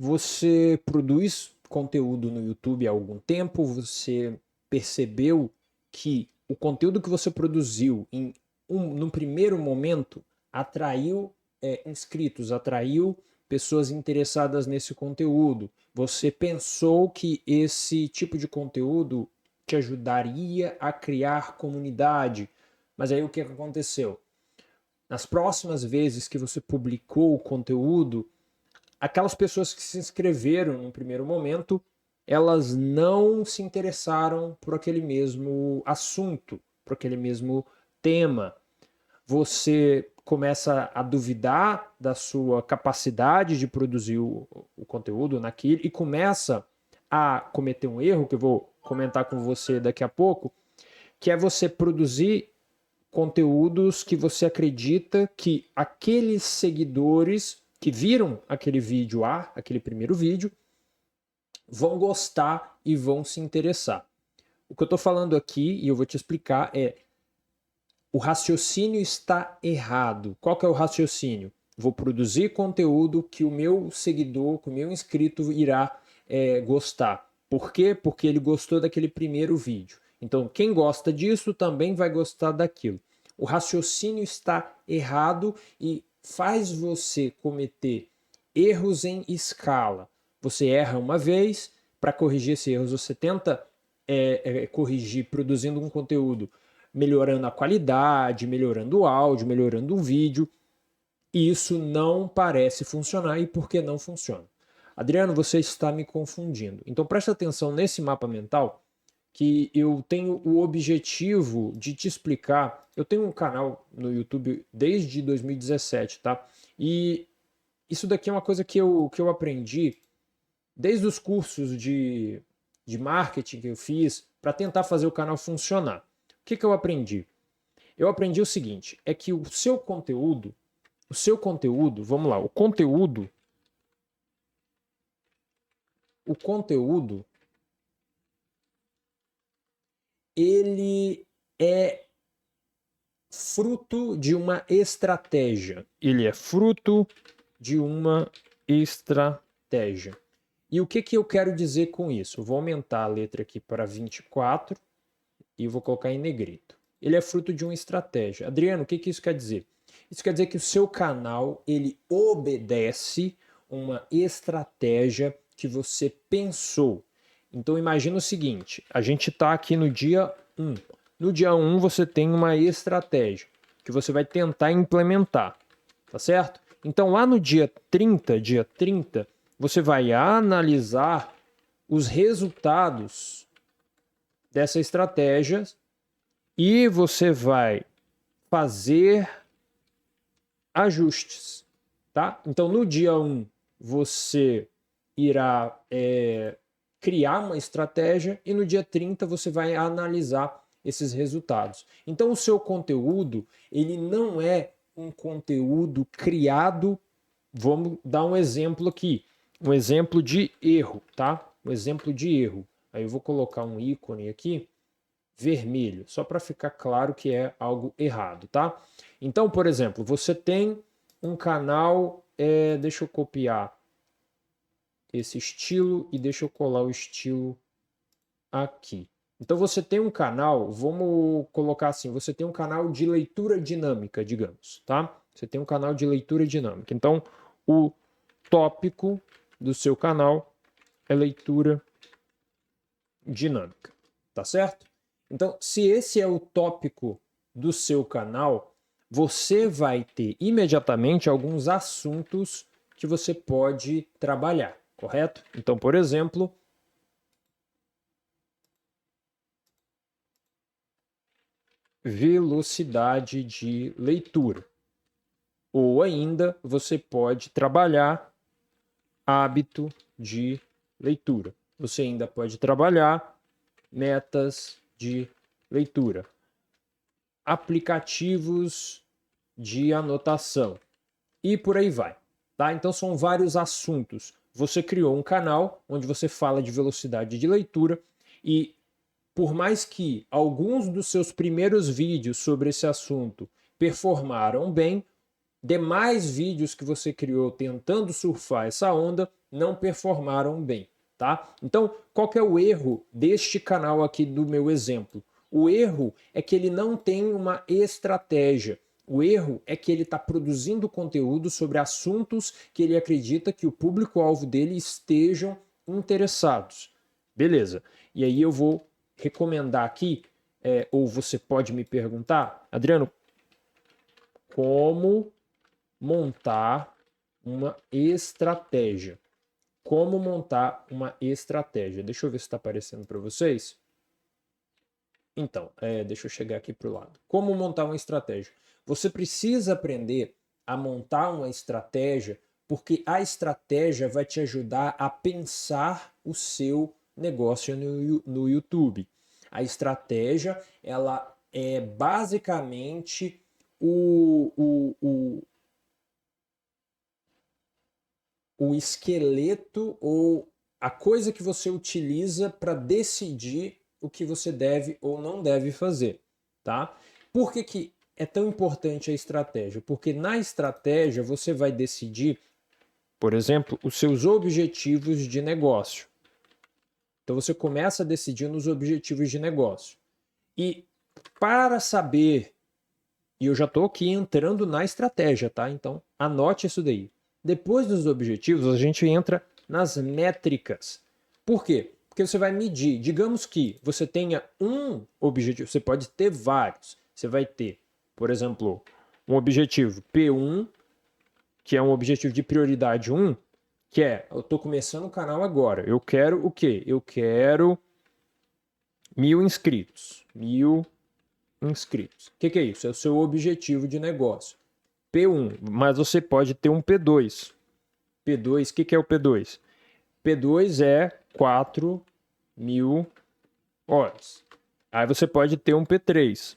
Você produz conteúdo no YouTube há algum tempo? Você percebeu que o conteúdo que você produziu num primeiro momento atraiu inscritos, atraiu pessoas interessadas nesse conteúdo? Você pensou que esse tipo de conteúdo te ajudaria a criar comunidade? Mas aí o que aconteceu? Nas próximas vezes que você publicou o conteúdo, aquelas pessoas que se inscreveram no primeiro momento, elas não se interessaram por aquele mesmo assunto, por aquele mesmo tema. Você começa a duvidar da sua capacidade de produzir o conteúdo naquilo e começa a cometer um erro que eu vou comentar com você daqui a pouco, que é você produzir conteúdos que você acredita que aqueles seguidores que viram aquele vídeo aquele primeiro vídeo, vão gostar e vão se interessar. O que eu estou falando aqui, e eu vou te explicar, é o raciocínio está errado. Qual que é o raciocínio? Vou produzir conteúdo que o meu seguidor, que o meu inscrito irá gostar. Por quê? Porque ele gostou daquele primeiro vídeo. Então, quem gosta disso também vai gostar daquilo. O raciocínio está errado e faz você cometer erros em escala. Você erra uma vez, para corrigir esses erros, você tenta corrigir produzindo um conteúdo, melhorando a qualidade, melhorando o áudio, melhorando o vídeo. E isso não parece funcionar. E por que não funciona? Adriano, você está me confundindo. Então presta atenção nesse mapa mental, que eu tenho o objetivo de te explicar. Eu tenho um canal no YouTube desde 2017, tá? E isso daqui é uma coisa que eu aprendi desde os cursos de marketing que eu fiz para tentar fazer o canal funcionar. O que eu aprendi? Eu aprendi o seguinte, é que o seu conteúdo, vamos lá, o conteúdo, ele é fruto de uma estratégia. Ele é fruto de uma estratégia. E o que eu quero dizer com isso? Eu vou aumentar a letra aqui para 24 e vou colocar em negrito. Ele é fruto de uma estratégia. Adriano, o que isso quer dizer? Isso quer dizer que o seu canal, ele obedece uma estratégia que você pensou. Então imagina o seguinte, a gente está aqui no dia 1. No dia 1 você tem uma estratégia que você vai tentar implementar, tá certo? Então lá no dia 30, você vai analisar os resultados dessa estratégia e você vai fazer ajustes, tá? Então no dia 1 você irá criar uma estratégia e no dia 30 você vai analisar esses resultados. Então o seu conteúdo, ele não é um conteúdo criado, vamos dar um exemplo aqui, um exemplo de erro, tá? Um exemplo de erro. Aí eu vou colocar um ícone aqui, vermelho, só para ficar claro que é algo errado, tá? Então, por exemplo, você tem um canal, deixa eu copiar esse estilo e deixa eu colar o estilo aqui. Então você tem um canal, vamos colocar assim, você tem um canal de leitura dinâmica, digamos, tá? Você tem um canal de leitura dinâmica. Então, o tópico do seu canal é leitura dinâmica, tá certo? Então, se esse é o tópico do seu canal, você vai ter imediatamente alguns assuntos que você pode trabalhar, correto? Então, por exemplo, velocidade de leitura. Ou ainda, você pode trabalhar hábito de leitura. Você ainda pode trabalhar metas de leitura, aplicativos de anotação e por aí vai, tá? Então são vários assuntos. Você criou um canal onde você fala de velocidade de leitura e por mais que alguns dos seus primeiros vídeos sobre esse assunto performaram bem, demais vídeos que você criou tentando surfar essa onda não performaram bem, tá? Então, qual que é o erro deste canal aqui do meu exemplo? O erro é que ele não tem uma estratégia. O erro é que ele está produzindo conteúdo sobre assuntos que ele acredita que o público-alvo dele estejam interessados. Beleza. E aí eu vou recomendar aqui, ou você pode me perguntar, Adriano, como montar uma estratégia. Como montar uma estratégia. Deixa eu ver se está aparecendo para vocês. Então, deixa eu chegar aqui para o lado. Como montar uma estratégia? Você precisa aprender a montar uma estratégia, porque a estratégia vai te ajudar a pensar o seu negócio no YouTube. A estratégia, ela é basicamente o esqueleto ou a coisa que você utiliza para decidir o que você deve ou não deve fazer, tá? Por que é tão importante a estratégia? Porque na estratégia você vai decidir, por exemplo, os seus objetivos de negócio. Então você começa a decidir nos objetivos de negócio. E para saber, e eu já estou aqui entrando na estratégia, tá? Então anote isso daí. Depois dos objetivos, a gente entra nas métricas. Por quê? Porque você vai medir. Digamos que você tenha um objetivo, você pode ter vários. Você vai ter, por exemplo, um objetivo P1, que é um objetivo de prioridade 1, que é, eu estou começando o canal agora. Eu quero o quê? Eu quero 1.000 inscritos. 1.000 inscritos. O que é isso? É o seu objetivo de negócio. P1, mas você pode ter um P2. P2, o que é o P2? P2 é 4.000 horas. Aí você pode ter um P3.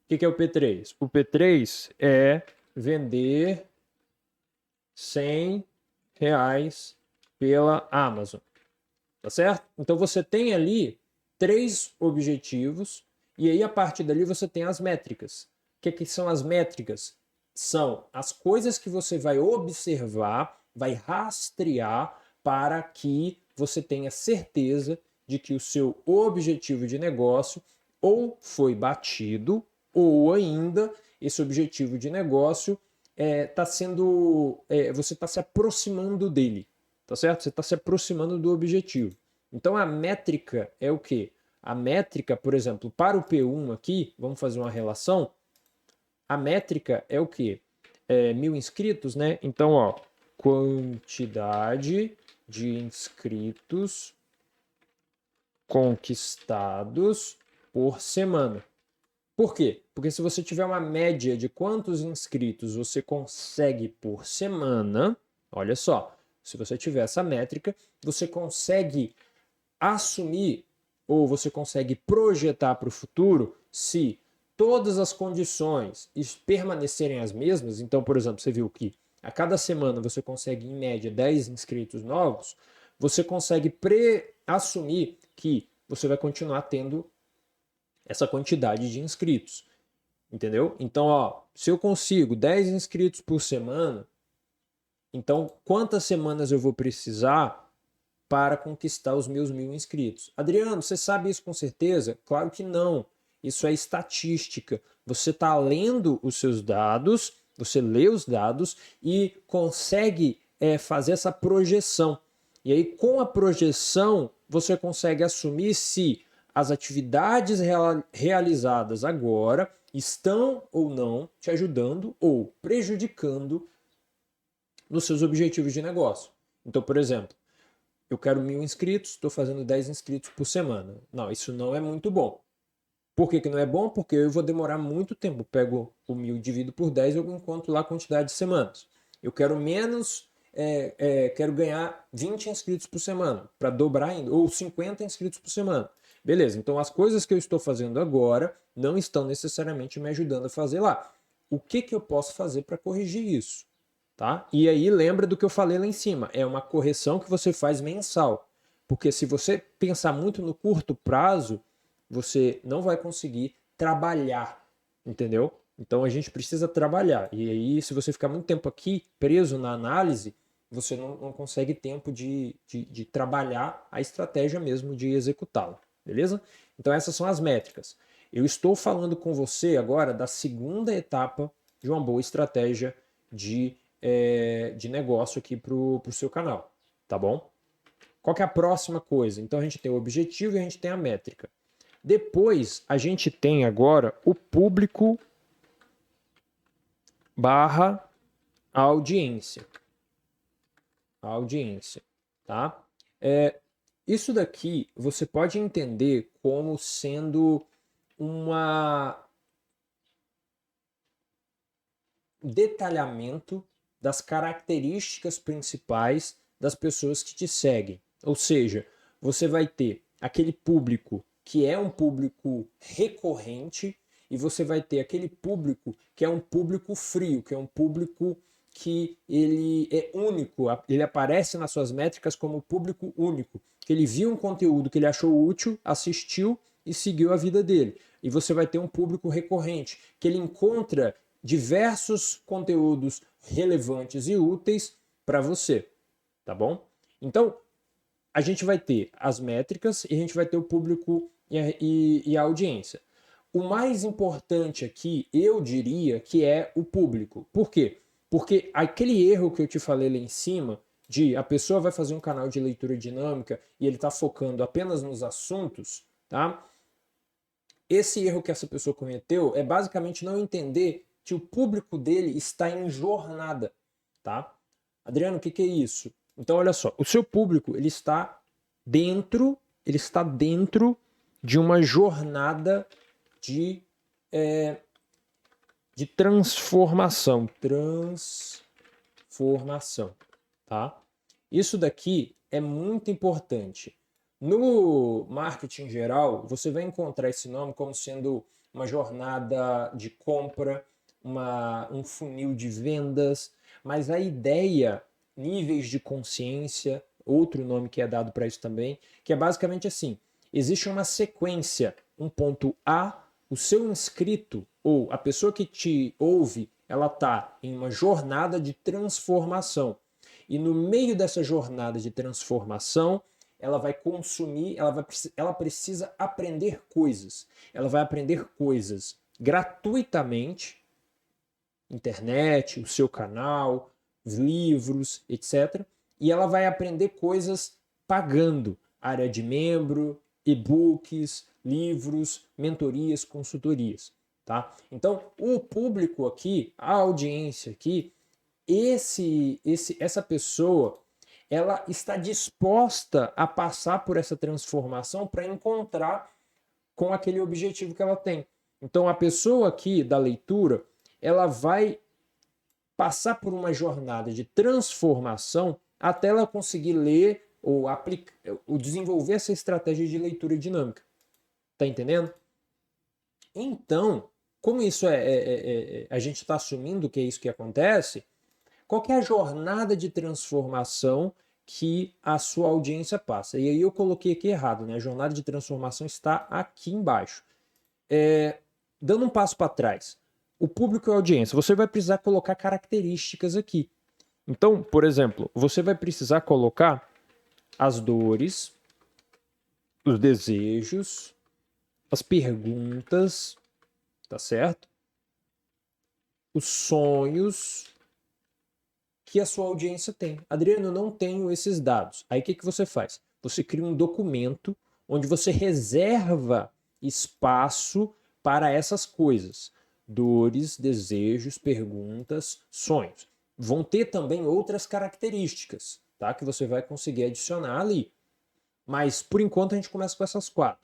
O que é o P3? O P3 é vender R$100 pela Amazon. Tá certo? Então você tem ali 3 objetivos e aí a partir dali você tem as métricas. O que são as métricas? São as coisas que você vai observar, vai rastrear para que você tenha certeza de que o seu objetivo de negócio ou foi batido ou ainda esse objetivo de negócio você está se aproximando dele, tá certo? Você está se aproximando do objetivo. Então a métrica é o quê? A métrica, por exemplo, para o P1 aqui, vamos fazer uma relação. A métrica é o quê? 1.000 inscritos, né? Então, ó, quantidade de inscritos conquistados por semana. Por quê? Porque se você tiver uma média de quantos inscritos você consegue por semana, olha só, se você tiver essa métrica, você consegue assumir ou você consegue projetar para o futuro se todas as condições permanecerem as mesmas. Então, por exemplo, você viu que a cada semana você consegue, em média, 10 inscritos novos, você consegue assumir que você vai continuar tendo essa quantidade de inscritos, entendeu? Então, ó, se eu consigo 10 inscritos por semana, então quantas semanas eu vou precisar para conquistar os meus 1.000 inscritos? Adriano, você sabe isso com certeza? Claro que não. Isso é estatística. Você está lendo os seus dados, você lê os dados e consegue fazer essa projeção. E aí, com a projeção, você consegue assumir se as atividades realizadas agora estão ou não te ajudando ou prejudicando nos seus objetivos de negócio. Então, por exemplo, eu quero 1.000 inscritos, estou fazendo 10 inscritos por semana. Não, isso não é muito bom. Por que não é bom? Porque eu vou demorar muito tempo. Eu pego o 1.000 e divido por 10 e eu encontro lá a quantidade de semanas. Eu quero quero ganhar 20 inscritos por semana, para dobrar ainda, ou 50 inscritos por semana. Beleza, então as coisas que eu estou fazendo agora não estão necessariamente me ajudando a fazer lá. O que eu posso fazer para corrigir isso? Tá? E aí lembra do que eu falei lá em cima, é uma correção que você faz mensal. Porque se você pensar muito no curto prazo, você não vai conseguir trabalhar, entendeu? Então a gente precisa trabalhar. E aí, se você ficar muito tempo aqui preso na análise, você não consegue tempo de trabalhar a estratégia mesmo, de executá-la, beleza? Então essas são as métricas. Eu estou falando com você agora da segunda etapa de uma boa estratégia de negócio aqui para o seu canal, tá bom? Qual que é a próxima coisa? Então a gente tem o objetivo e a gente tem a métrica. Depois a gente tem agora o público barra audiência. A audiência, tá? Isso daqui você pode entender como sendo um detalhamento das características principais das pessoas que te seguem. Ou seja, você vai ter aquele público que é um público recorrente e você vai ter aquele público que é um público frio, que é um público que ele é único, ele aparece nas suas métricas como público único, que ele viu um conteúdo que ele achou útil, assistiu e seguiu a vida dele. E você vai ter um público recorrente, que ele encontra diversos conteúdos relevantes e úteis para você, tá bom? Então, a gente vai ter as métricas e a gente vai ter o público e a audiência. O mais importante aqui, eu diria, que é o público. Por quê? Porque aquele erro que eu te falei lá em cima, de a pessoa vai fazer um canal de leitura dinâmica e ele está focando apenas nos assuntos, tá? Esse erro que essa pessoa cometeu é basicamente não entender que o público dele está em jornada, tá? Adriano, o que é isso? Então, olha só, o seu público ele está dentro de uma jornada de transformação. Transformação, tá? Isso daqui é muito importante. No marketing geral, você vai encontrar esse nome como sendo uma jornada de compra, um funil de vendas, mas a ideia, níveis de consciência, outro nome que é dado para isso também, que é basicamente assim, existe uma sequência, um ponto A, o seu inscrito ou a pessoa que te ouve, ela está em uma jornada de transformação. E no meio dessa jornada de transformação, ela vai consumir, ela precisa aprender coisas. Ela vai aprender coisas gratuitamente, internet, o seu canal, livros, etc. E ela vai aprender coisas pagando, área de membro, e-books, livros, mentorias, consultorias, tá? Então, o público aqui, a audiência aqui, essa pessoa, ela está disposta a passar por essa transformação para encontrar com aquele objetivo que ela tem. Então, a pessoa aqui da leitura, ela vai passar por uma jornada de transformação até ela conseguir ler ou desenvolver essa estratégia de leitura dinâmica. Tá entendendo? Então, como isso a gente está assumindo que é isso que acontece, qual que é a jornada de transformação que a sua audiência passa? E aí eu coloquei aqui errado, né? A jornada de transformação está aqui embaixo. Dando um passo para trás, o público e a audiência, você vai precisar colocar características aqui. Então, por exemplo, você vai precisar colocar as dores, os desejos, as perguntas, tá certo? Os sonhos que a sua audiência tem. Adriano, eu não tenho esses dados. Aí o que você faz? Você cria um documento onde você reserva espaço para essas coisas. Dores, desejos, perguntas, sonhos. Vão ter também outras características, tá? Que você vai conseguir adicionar ali. Mas, por enquanto, a gente começa com essas 4.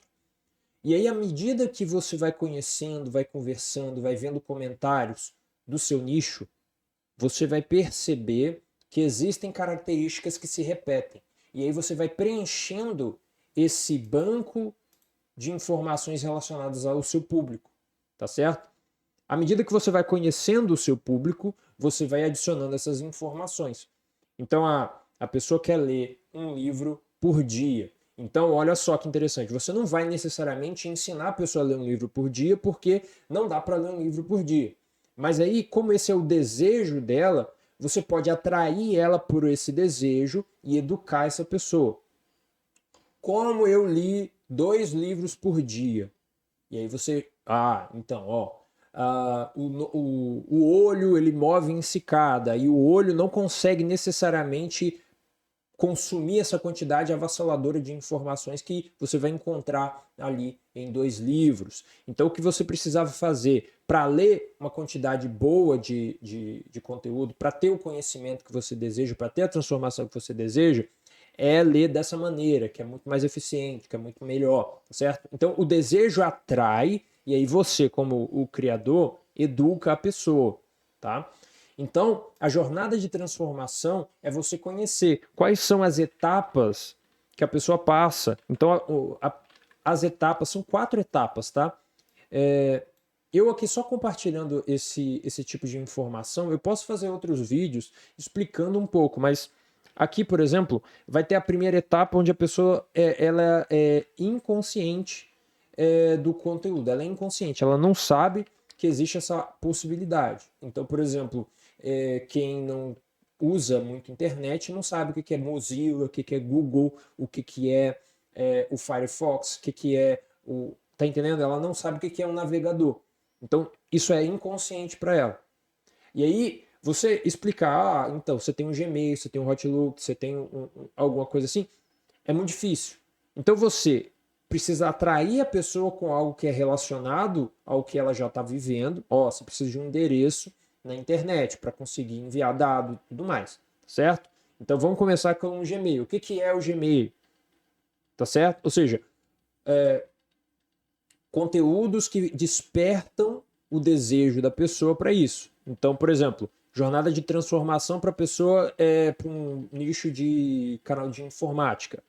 E aí, à medida que você vai conhecendo, vai conversando, vai vendo comentários do seu nicho, você vai perceber que existem características que se repetem. E aí você vai preenchendo esse banco de informações relacionadas ao seu público, tá certo? À medida que você vai conhecendo o seu público, você vai adicionando essas informações. Então, a pessoa quer ler um livro por dia. Então, olha só que interessante. Você não vai necessariamente ensinar a pessoa a ler um livro por dia, porque não dá para ler um livro por dia. Mas aí, como esse é o desejo dela, você pode atrair ela por esse desejo e educar essa pessoa. Como eu li 2 livros por dia? E aí você, então, o olho ele move em cicada e o olho não consegue necessariamente consumir essa quantidade avassaladora de informações que você vai encontrar ali em 2 livros. Então, o que você precisava fazer para ler uma quantidade boa de conteúdo, para ter o conhecimento que você deseja, para ter a transformação que você deseja, é ler dessa maneira, que é muito mais eficiente, que é muito melhor, certo? Então, o desejo atrai, e aí você, como o criador, educa a pessoa, tá? Então, a jornada de transformação é você conhecer quais são as etapas que a pessoa passa. Então, as etapas, são 4 etapas, tá? Eu aqui só compartilhando esse tipo de informação, eu posso fazer outros vídeos explicando um pouco, mas aqui, por exemplo, vai ter a primeira etapa onde a pessoa ela é inconsciente do conteúdo, ela é inconsciente, ela não sabe que existe essa possibilidade. Então, por exemplo, quem não usa muito internet não sabe o que é Mozilla, o que é Google, o que é o Firefox, o que é o... Tá entendendo? Ela não sabe o que é um navegador. Então, isso é inconsciente para ela. E aí, você explicar, então, você tem um Gmail, você tem um Outlook, você tem alguma coisa assim, é muito difícil. Então, você precisa atrair a pessoa com algo que é relacionado ao que ela já está vivendo. Você precisa de um endereço na internet para conseguir enviar dado e tudo mais, certo? Então, vamos começar com o Gmail. O que é o Gmail? Tá certo? Ou seja, conteúdos que despertam o desejo da pessoa para isso. Então, por exemplo, jornada de transformação para a pessoa para um nicho de canal de informática.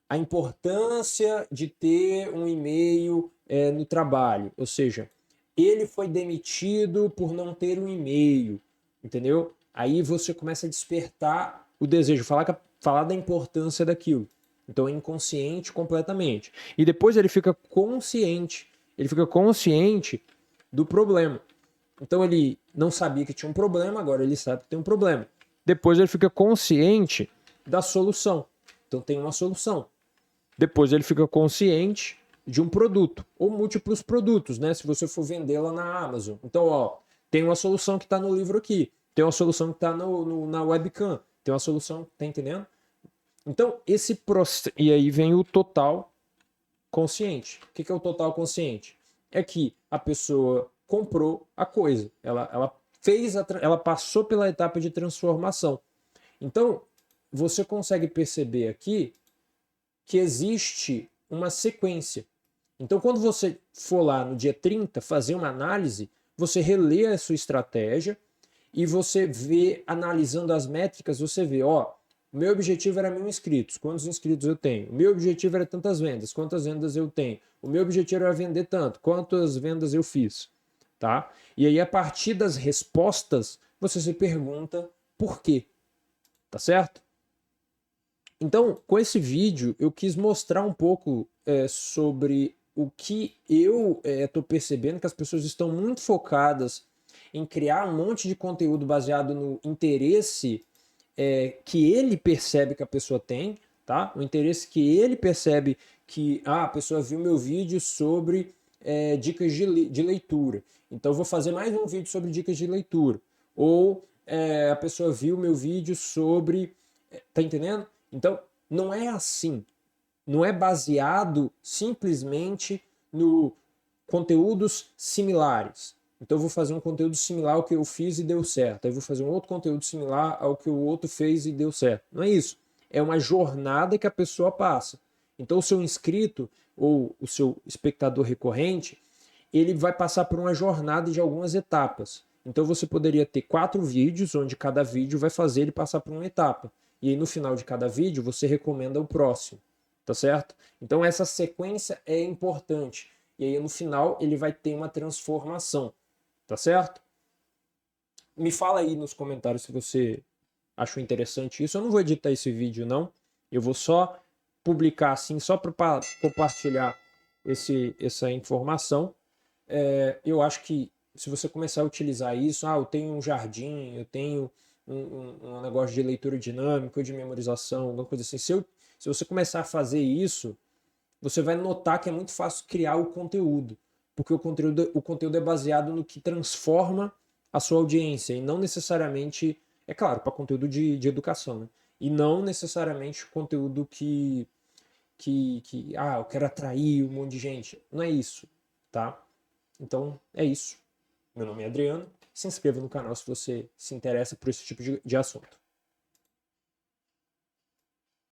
A importância de ter um e-mail no trabalho, ou seja, ele foi demitido por não ter um e-mail, entendeu? Aí você começa a despertar o desejo, falar da importância daquilo. Então é inconsciente completamente. E depois ele fica consciente do problema. Então ele não sabia que tinha um problema, agora ele sabe que tem um problema. Depois ele fica consciente da solução. Então tem uma solução. Depois ele fica consciente de um produto, ou múltiplos produtos, né? Se você for vendê-la na Amazon. Então, tem uma solução que está no livro aqui, tem uma solução que está na webcam, tem uma solução, tá entendendo? Então, esse processo. E aí vem o total consciente. O que é o total consciente? É que a pessoa comprou a coisa, ela ela passou pela etapa de transformação. Então, você consegue perceber aqui que existe uma sequência. Então, quando você for lá no dia 30 fazer uma análise, você relê a sua estratégia e você vê, analisando as métricas, você vê, o meu objetivo era 1.000 inscritos, quantos inscritos eu tenho? O meu objetivo era tantas vendas, quantas vendas eu tenho? O meu objetivo era vender tanto, quantas vendas eu fiz? Tá? E aí, a partir das respostas, você se pergunta por quê. Tá certo? Então, com esse vídeo, eu quis mostrar um pouco sobre o que eu estou percebendo, que as pessoas estão muito focadas em criar um monte de conteúdo baseado no interesse que ele percebe que a pessoa tem, tá? O interesse que ele percebe que a pessoa viu meu vídeo sobre dicas de leitura. Então, eu vou fazer mais um vídeo sobre dicas de leitura. Ou a pessoa viu meu vídeo sobre... tá entendendo? Então, não é assim. Não é baseado simplesmente no conteúdos similares. Então, eu vou fazer um conteúdo similar ao que eu fiz e deu certo. Aí eu vou fazer um outro conteúdo similar ao que o outro fez e deu certo. Não é isso. É uma jornada que a pessoa passa. Então, o seu inscrito ou o seu espectador recorrente, ele vai passar por uma jornada de algumas etapas. Então, você poderia ter 4 vídeos, onde cada vídeo vai fazer ele passar por uma etapa. E aí, no final de cada vídeo, você recomenda o próximo, tá certo? Então, essa sequência é importante. E aí, no final, ele vai ter uma transformação, tá certo? Me fala aí nos comentários se você achou interessante isso. Eu não vou editar esse vídeo, não. Eu vou só publicar assim, só para compartilhar essa informação. Eu acho que se você começar a utilizar isso, eu tenho um jardim, eu tenho um negócio de leitura dinâmica, de memorização, alguma coisa assim. Se você começar a fazer isso, você vai notar que é muito fácil criar o conteúdo, porque o conteúdo é baseado no que transforma a sua audiência, e não necessariamente, é claro, para conteúdo de educação, né? E não necessariamente conteúdo que eu quero atrair um monte de gente. Não é isso, tá? Então, é isso. Meu nome é Adriano. Se inscreva no canal se você se interessa por esse tipo de assunto.